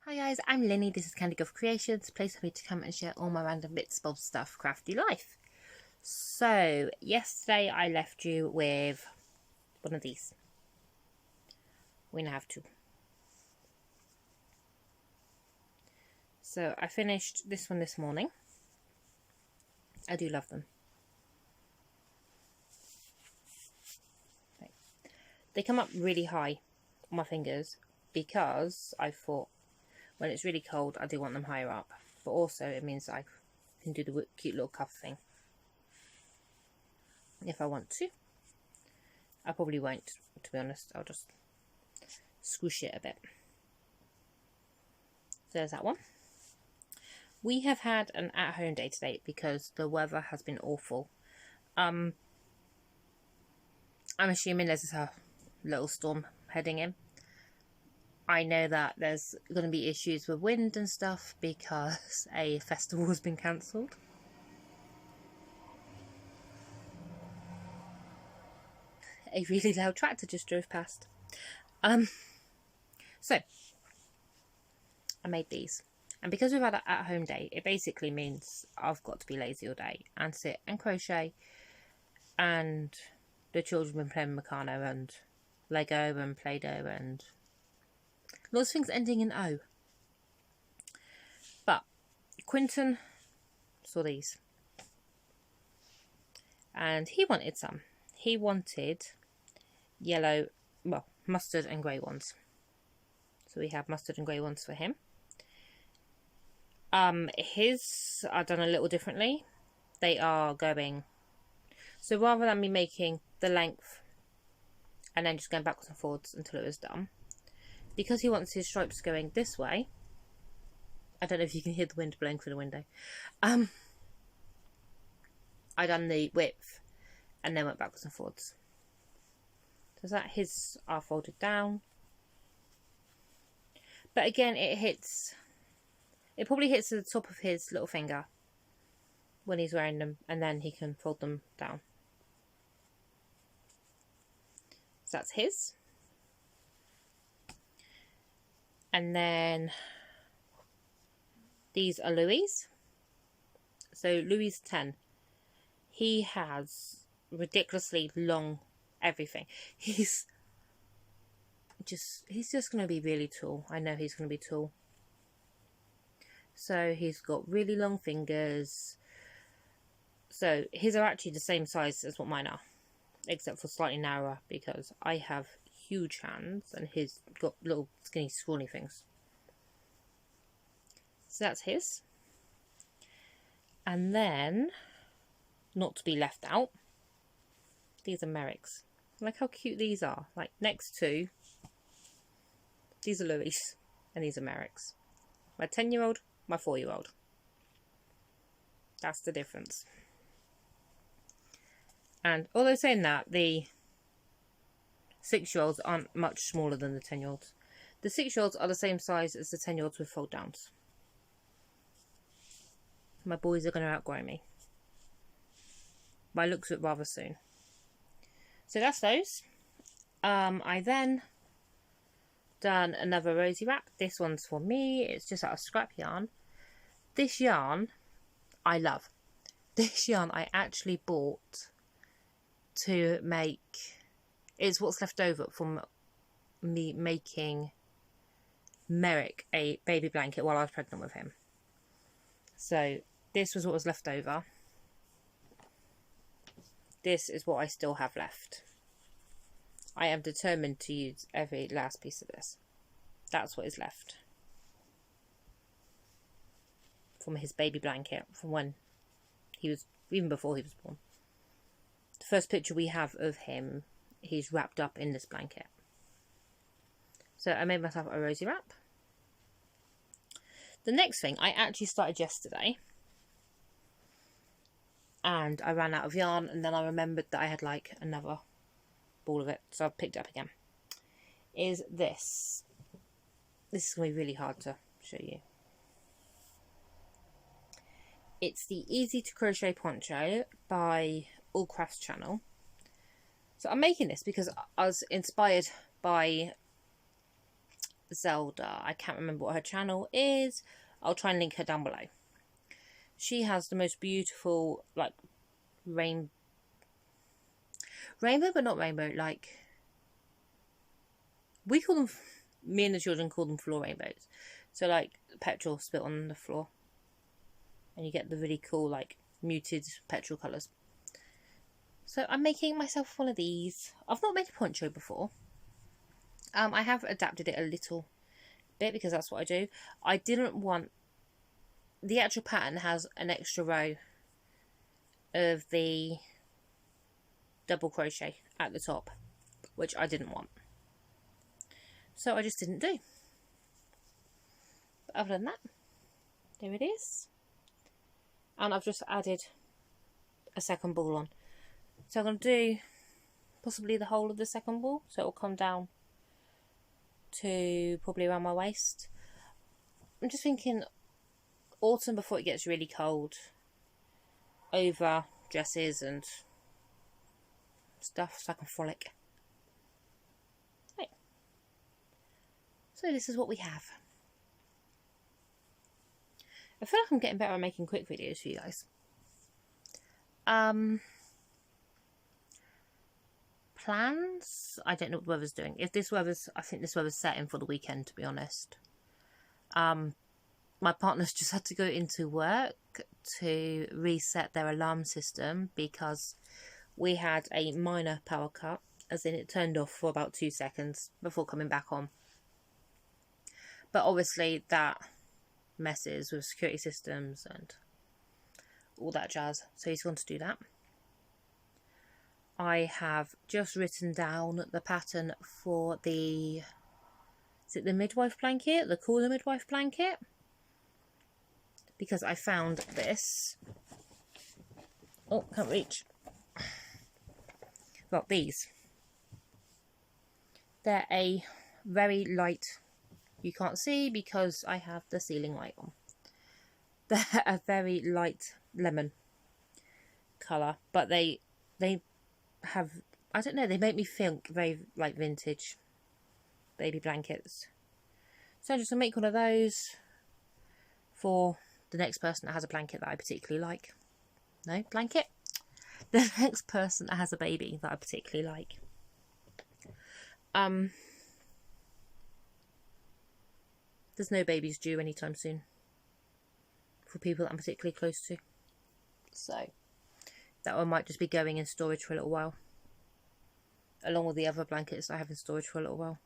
Hi guys, I'm Linny. This is Candy Girl Creations, a place for me to come and share all my random bits, bobs, stuff, crafty life. So, yesterday I left you with one of these. We now have two. So, I finished this one this morning. I do love them. They come up really high on my fingers because I thought when it's really cold I do want them higher up. But also it means I can do the cute little cuff thing if I want to. I probably won't, to be honest. I'll just squish it a bit. So there's that one. We have had an at-home day today because the weather has been awful. I'm assuming there's a little storm heading in. I know that there's going to be issues with wind and stuff because a festival has been cancelled. A really loud tractor just drove past. So I made these, and because we've had an at-home day, it basically means I've got to be lazy all day and sit and crochet, and the children have been playing Meccano and Lego and Play-Doh and lots of things ending in O. But Quinton saw these and he wanted some. He wanted yellow, well, mustard and grey ones. So we have mustard and grey ones for him. His are done a little differently. They are going, so rather than me making the length and then just going backwards and forwards until it was done, because he wants his stripes going this way, I don't know if you can hear the wind blowing through the window, I done the width and then went backwards and forwards. So that his are folded down. But again, it probably hits the top of his little finger when he's wearing them, and then he can fold them down. So that's his. And then these are Louise. So Louise 10. He has ridiculously long everything. He's just going to be really tall. I know he's going to be tall. So he's got really long fingers. So his are actually the same size as what mine are, except for slightly narrower because I have huge hands and he's got little skinny scrawny things. So that's his. And then, not to be left out, these are Marik's. Like how cute these are. Like next to, these are Louise and these are Marik's. My 10-year-old, my 4-year-old. That's the difference. And although saying that, the 6-year-olds aren't much smaller than the 10-year-olds. The 6-year-olds are the same size as the 10-year-olds with fold downs. My boys are going to outgrow me. By looks of it, rather soon. So that's those. I then done another Rosie Wrap. This one's for me. It's just out of scrap yarn. This yarn I love. This yarn I actually bought to make, it's what's left over from me making Marik a baby blanket while I was pregnant with him. So this was what was left over. This is what I still have left. I am determined to use every last piece of this. That's what is left from his baby blanket from when he was, even before he was born. The first picture we have of him, he's wrapped up in this blanket. So I made myself a Rosie Wrap. The next thing I actually started yesterday, and I ran out of yarn, and then I remembered that I had like another ball of it, so I picked it up again, is this. This is going to be really hard to show you. It's the Easy to Crochet Poncho by All Crafts channel. So I'm making this because I was inspired by Zelda. I can't remember what her channel is. I'll try and link her down below. She has the most beautiful, like, rainbow, but not rainbow, like, we call them, me and the children call them floor rainbows. So, like, petrol spilt on the floor. And you get the really cool, like, muted petrol colours. So I'm making myself one of these. I've not made a poncho before. I have adapted it a little bit because that's what I do. I didn't want... The actual pattern has an extra row of the double crochet at the top, which I didn't want. So I just didn't do. But other than that, there it is. And I've just added a second ball on. So I'm going to do possibly the whole of the second ball. So it will come down to probably around my waist. I'm just thinking autumn before it gets really cold. Over dresses and stuff so I can frolic. Right. So this is what we have. I feel like I'm getting better at making quick videos for you guys. Plans? I don't know what the weather's doing. If this weather's, I think this weather's setting for the weekend, to be honest. My partner's just had to go into work to reset their alarm system because we had a minor power cut, as in it turned off for about 2 seconds before coming back on. But obviously that messes with security systems and all that jazz, so he's gone to do that. I have just written down the pattern for the, is it the midwife blanket? The cooler midwife blanket? Because I found this. Oh, can't reach. Well, these. They're a very light, you can't see because I have the ceiling light on. They're a very light lemon colour, but they have, I don't know, they make me think very like vintage baby blankets. So I'm just going to make one of those for the next person that has a blanket that I particularly like. No, blanket? The next person that has a baby that I particularly like. There's no babies due anytime soon for people that I'm particularly close to. So that one might just be going in storage for a little while, along with the other blankets I have in storage for a little while.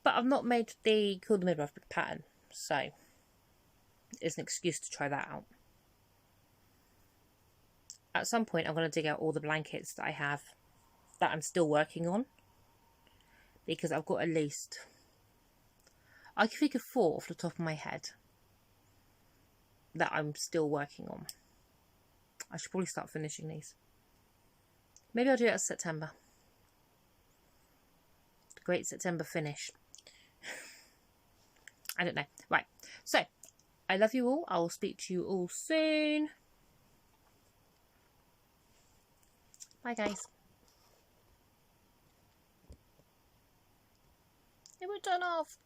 But I've not made the Cool the Midwife pattern, so it's an excuse to try that out. At some point I'm going to dig out all the blankets that I have that I'm still working on, because I've got at least, I can think of 4 off the top of my head that I'm still working on. I should probably start finishing these. Maybe I'll do it in September. The great September finish. I don't know. Right. So, I love you all. I will speak to you all soon. Bye, guys. It will turn off.